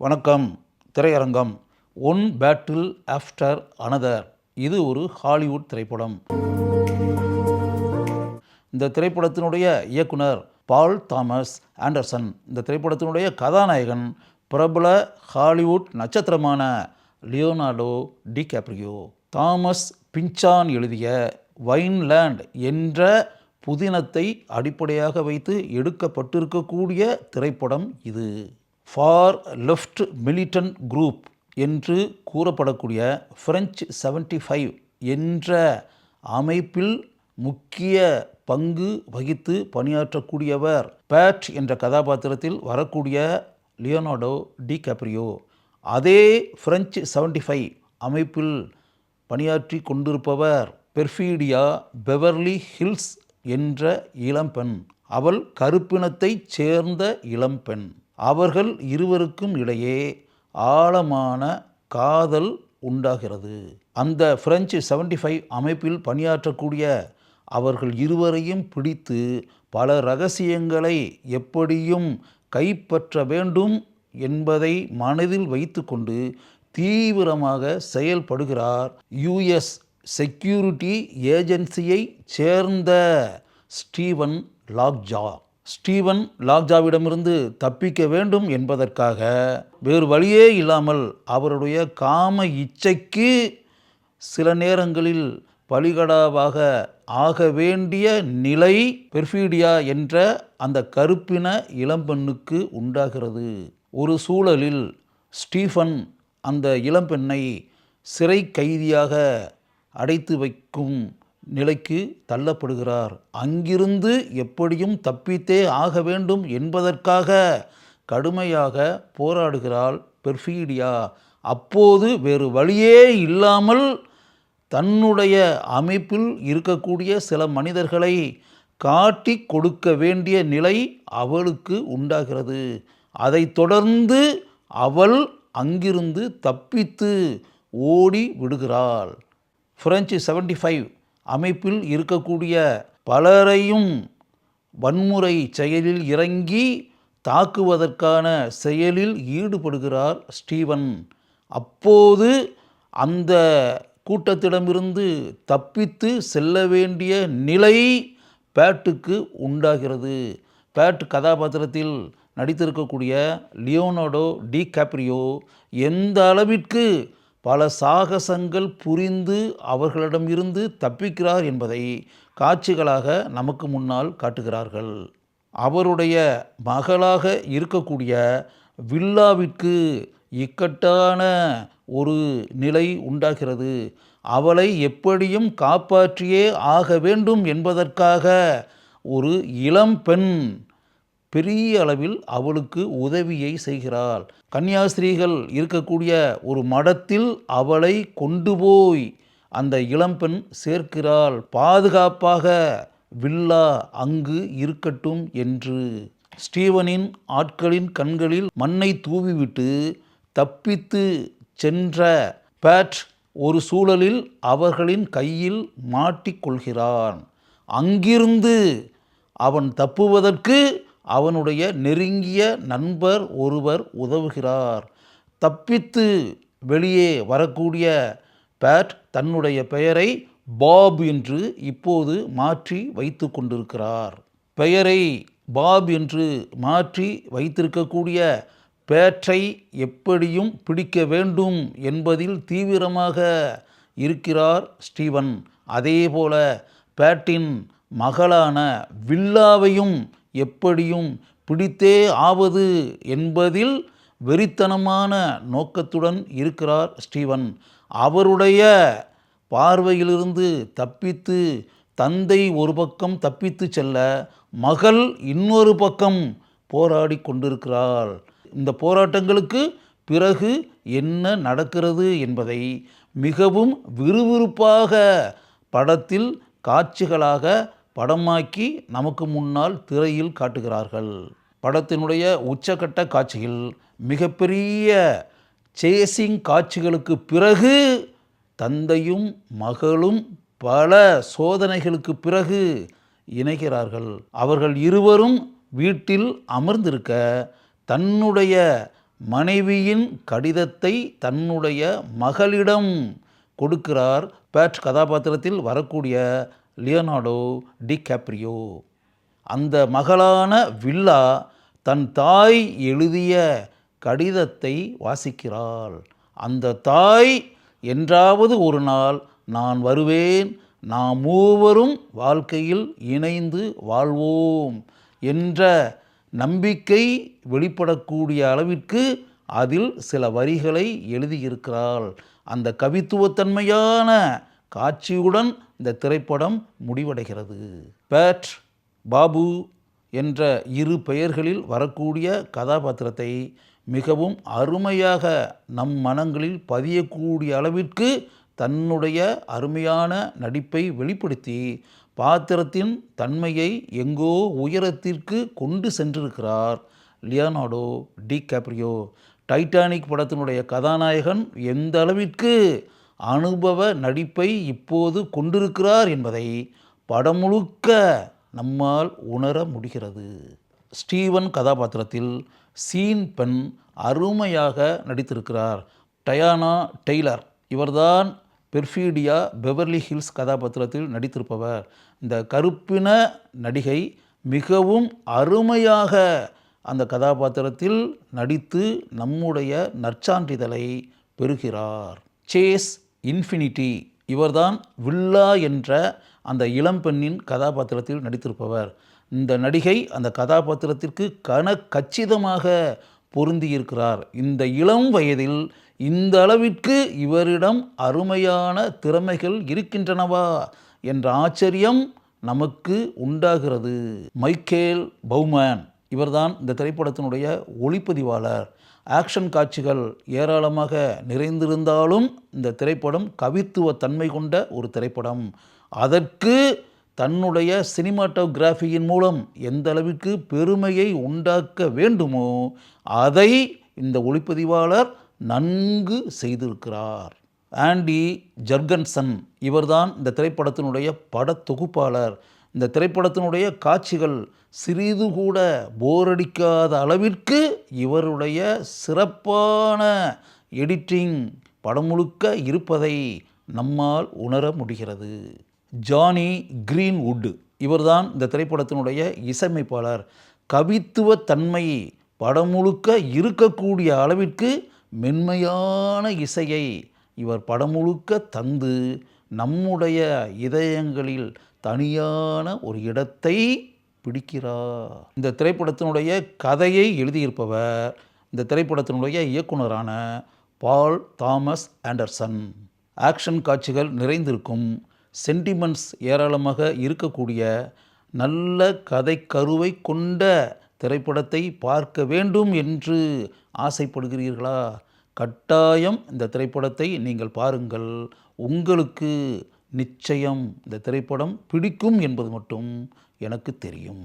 வணக்கம். திரையரங்கம். One battle after another. இது ஒரு ஹாலிவுட் திரைப்படம். இந்த திரைப்படத்தினுடைய இயக்குனர் பால் தாமஸ் ஆண்டர்சன். இந்த திரைப்படத்தினுடைய கதாநாயகன் பிரபல ஹாலிவுட் நட்சத்திரமான லியோனார்டோ டிகாப்ரியோ. தாமஸ் பின்ச்சான் எழுதிய வைன்லேண்ட் என்ற புதினத்தை அடிப்படையாக வைத்து எடுக்கப்பட்டிருக்கக்கூடிய திரைப்படம் இது. ஃபார் லெஃப்ட் மிலிட்டன்ட் குரூப் என்று கூறப்படக்கூடிய ஃப்ரெஞ்ச் 75 என்ற அமைப்பில் முக்கிய பங்கு வகித்து பணியாற்றக்கூடியவர் பேட் என்ற கதாபாத்திரத்தில் வரக்கூடிய லியோனார்டோ டிகாப்ரியோ. அதே ஃப்ரெஞ்ச் 75 அமைப்பில் பணியாற்றி கொண்டிருப்பவர் பெர்ஃபீடியா பெவர்லி ஹில்ஸ் என்ற இளம்பெண். அவள் கருப்பினத்தைச் சேர்ந்த இளம்பெண். அவர்கள் இருவருக்கும் இடையே ஆழமான காதல் உண்டாகிறது. அந்த ஃப்ரெஞ்சு 75 அமைப்பில் பணியாற்றக்கூடிய அவர்கள் இருவரையும் பிடித்து பல இரகசியங்களை எப்படியும் கைப்பற்ற வேண்டும் என்பதை மனதில் வைத்து கொண்டு தீவிரமாக செயல்படுகிறார் யுஎஸ் செக்யூரிட்டி ஏஜென்சியை சேர்ந்த ஸ்டீவன் லாக்ஜா. ஸ்டீவன் லாக்ஜாவிடமிருந்து தப்பிக்க வேண்டும் என்பதற்காக வேறு வழியே இல்லாமல் அவருடைய காம இச்சைக்கு சில நேரங்களில் பலிகடாவாக ஆக வேண்டிய நிலை பெர்ஃபீடியா என்ற அந்த கருப்பின இளம்பெண்ணுக்கு உண்டாகிறது. ஒரு சூழலில் ஸ்டீஃபன் அந்த இளம்பெண்ணை சிறை கைதியாக அடைத்து வைக்கும் நிலைக்கு தள்ளப்படுகிறார். அங்கிருந்து எப்படியும் தப்பித்தே ஆக வேண்டும் என்பதற்காக கடுமையாக போராடுகிறாள் பெர்ஃபீடியா. அப்போது வேறு வழியே இல்லாமல் தன்னுடைய அமைப்பில் இருக்கக்கூடிய சில மனிதர்களை காட்டி கொடுக்க வேண்டிய நிலை அவளுக்கு உண்டாகிறது. அதைத் தொடர்ந்து அவள் அங்கிருந்து தப்பித்து ஓடி விடுகிறாள். ஃப்ரெஞ்சு 75 அமைப்பில் இருக்கக்கூடிய பலரையும் வன்முறை செயலில் இறங்கி தாக்குவதற்கான செயலில் ஈடுபடுகிறார் ஸ்டீவன். அப்போது அந்த கூட்டத்திடமிருந்து தப்பித்து செல்ல வேண்டிய நிலை பேட்டுக்கு உண்டாகிறது. பேட் கதாபாத்திரத்தில் நடித்திருக்கக்கூடிய லியோனார்டோ டிகாப்ரியோ எந்த அளவிற்கு பல சாகசங்கள் புரிந்து அவர்களிடமிருந்து தப்பிக்கிறார் என்பதை காட்சிகளாக நமக்கு முன்னால் காட்டுகிறார்கள். அவருடைய மகளாக இருக்கக்கூடிய வில்லாவிற்கு இக்கட்டான ஒரு நிலை உண்டாகிறது. அவளை எப்படியும் காப்பாற்றியே ஆக வேண்டும் என்பதற்காக ஒரு இளம்பெண் பெரிய அளவில் அவளுக்கு உதவியை செய்கிறாள். கன்னியாஸ்திரீகள் இருக்கக்கூடிய ஒரு மடத்தில் அவளை கொண்டு போய் அந்த இளம்பெண் சேர்க்கிறாள். பாதுகாப்பாக வில்லா அங்கு இருக்கட்டும் என்று. ஸ்டீவனின் ஆட்களின் கண்களில் மண்ணை தூவிவிட்டு தப்பித்து சென்ற பேட் ஒரு சூழலில் அவர்களின் கையில் மாட்டிக்கொள்கிறான். அங்கிருந்து அவன் தப்புவதற்கு அவனுடைய நெருங்கிய நண்பர் ஒருவர் உதவுகிறார். தப்பித்து வெளியே வரக்கூடிய பேட் தன்னுடைய பெயரை பாப் என்று இப்போது மாற்றி வைத்து கொண்டிருக்கிறார். பெயரை பாப் என்று மாற்றி வைத்திருக்கக்கூடிய பேட்டை எப்படியும் பிடிக்க வேண்டும் என்பதில் தீவிரமாக இருக்கிறார் ஸ்டீவன். அதேபோல பேட்டின் மகளான வில்லாவையும் எப்படியும் பிடித்தே ஆவது என்பதில் வெறித்தனமான நோக்கத்துடன் இருக்கிறார் ஸ்டீவன். அவருடைய பார்வையிலிருந்து தப்பித்து தந்தை ஒரு பக்கம் தப்பித்து செல்ல, மகள் இன்னொரு பக்கம் போராடி கொண்டிருக்கிறாள். இந்த போராட்டங்களுக்கு பிறகு என்ன நடக்கிறது என்பதை மிகவும் விறுவிறுப்பாக படத்தில் காட்சிகளாக படமாக்கி நமக்கு முன்னால் திரையில் காட்டுகிறார்கள். படத்தினுடைய உச்சக்கட்ட காட்சியில் மிகப்பெரிய சேசிங் காட்சிகளுக்கு பிறகு தந்தையும் மகளும் பல சோதனைகளுக்கு பிறகு இணைகிறார்கள். அவர்கள் இருவரும் வீட்டில் அமர்ந்திருக்க தன்னுடைய மனைவியின் கடிதத்தை தன்னுடைய மகளிடம் கொடுக்கிறார் பேட் கதாபாத்திரத்தில் வரக்கூடிய லியோனார்டோ டிகாப்ரியோ. அந்த மகளான வில்லா தன் தாய் எழுதிய கடிதத்தை வாசிக்கிறாள். அந்த தாய் என்றாவது ஒரு நாள் நான் வருவேன், நாம் மூவரும் வாழ்க்கையில் இணைந்து வாழ்வோம் என்ற நம்பிக்கை வெளிப்படக்கூடிய அளவிற்கு அதில் சில வரிகளை எழுதியிருக்கிறாள். அந்த கவித்துவத்தன்மையான காட்சியுடன் இந்த திரைப்படம் முடிவடைகிறது. பேட், பாபு என்ற இரு பெயர்களில் வரக்கூடிய கதாபாத்திரத்தை மிகவும் அருமையாக நம் மனங்களில் பதியக்கூடிய அளவிற்கு தன்னுடைய அருமையான நடிப்பை வெளிப்படுத்தி பாத்திரத்தின் தன்மையை எங்கோ உயரத்திற்கு கொண்டு சென்றிருக்கிறார் லியோனார்டோ டிகாப்ரியோ. டைட்டானிக் படத்தினுடைய கதாநாயகன் எந்த அளவிற்கு அனுபவ நடிப்பை இப்போது கொண்டிருக்கிறார் என்பதை படம் முழுக்க நம்மால் உணர முடிகிறது. ஸ்டீவன் கதாபாத்திரத்தில் சீன் பென் அருமையாக நடித்திருக்கிறார். டயானா டெய்லர் இவர்தான் பெர்ஃபீடியா பெவர்லி ஹில்ஸ் கதாபாத்திரத்தில் நடித்திருப்பவர். இந்த கருப்பின நடிகை மிகவும் அருமையாக அந்த கதாபாத்திரத்தில் நடித்து நம்முடைய நற்சான்றிதழை பெறுகிறார். சேஸ் இன்ஃபினிட்டி இவர்தான் வில்லா என்ற அந்த இளம்பெண்ணின் கதாபாத்திரத்தில் நடித்திருப்பவர். இந்த நடிகை அந்த கதாபாத்திரத்திற்கு கச்சிதமாக பொருந்தியிருக்கிறார். இந்த இளம் வயதில் இந்த அளவிற்கு இவரிடம் அருமையான திறமைகள் இருக்கின்றனவா என்ற ஆச்சரியம் நமக்கு உண்டாகிறது. மைக்கேல் பவுமேன் இவர்தான் இந்த திரைப்படத்தினுடைய ஒளிப்பதிவாளர். ஆக்ஷன் காட்சிகள் ஏராளமாக நிறைந்திருந்தாலும் இந்த திரைப்படம் கவித்துவ தன்மை கொண்ட ஒரு திரைப்படம். அதற்கு தன்னுடைய சினிமாட்டோகிராஃபியின் மூலம் எந்த அளவிற்கு பெருமையை உண்டாக்க வேண்டுமோ அதை இந்த ஒளிப்பதிவாளர் நன்கு செய்திருக்கிறார். ஆண்டி ஜர்கன்சன் இவர்தான் இந்த திரைப்படத்தினுடைய படத்தொகுப்பாளர். இந்த திரைப்படத்தினுடைய காட்சிகள் சிறிது கூட போரடிக்காத அளவிற்கு இவருடைய சிறப்பான எடிட்டிங் படம் முழுக்க இருப்பதை நம்மால் உணர முடிகிறது. ஜானி கிரீன்வுட் இவர்தான் இந்த திரைப்படத்தினுடைய இசையமைப்பாளர். கவித்துவ தன்மை படம் முழுக்க இருக்கக்கூடிய அளவிற்கு மென்மையான இசையை இவர் படம் முழுக்க தந்து நம்முடைய இதயங்களில் தனியான ஒரு இடத்தை பிடிக்கிறார். இந்த திரைப்படத்தினுடைய கதையை எழுதியிருப்பவர் இந்த திரைப்படத்தினுடைய இயக்குனரான பால் தாமஸ் ஆண்டர்சன். ஆக்ஷன் காட்சிகள் நிறைந்திருக்கும், சென்டிமெண்ட்ஸ் ஏராளமாக இருக்கக்கூடிய நல்ல கதை கருவை கொண்ட திரைப்படத்தை பார்க்க வேண்டும் என்று ஆசைப்படுகிறீர்களா? கட்டாயம் இந்த திரைப்படத்தை நீங்கள் பாருங்கள். உங்களுக்கு நிச்சயம் இந்த திரைப்படம் பிடிக்கும் என்பது மட்டும் எனக்கு தெரியும்.